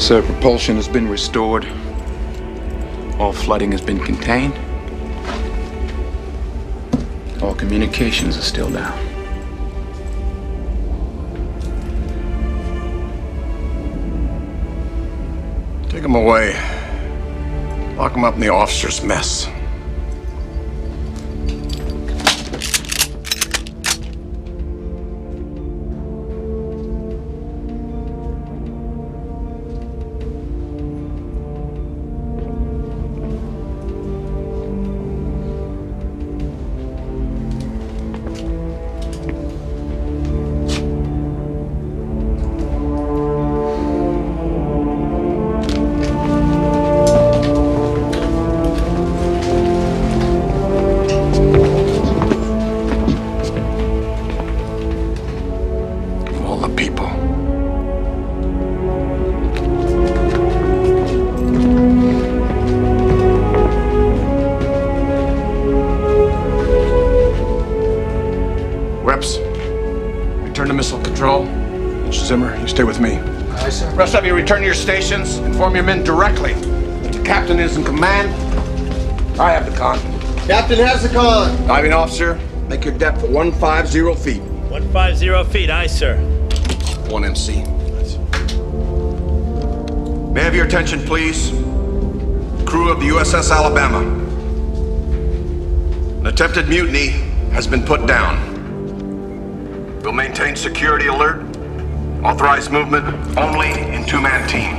Sir, propulsion has been restored. All flooding has been contained. All communications are still down. Take him away. Lock him up in the officer's mess. Weps, return to missile control. Zimmer, you stay with me. Aye, sir. Rest of you return to your stations. Inform your men directly that the captain is in command. I have the conn. Captain has the conn. Diving officer, make your depth 150 feet. 150 feet, aye, sir. 1 MC. May I have your attention, please? Crew of the USS Alabama. An attempted mutiny has been put down. We'll maintain security alert. Authorized movement only in 2-man teams.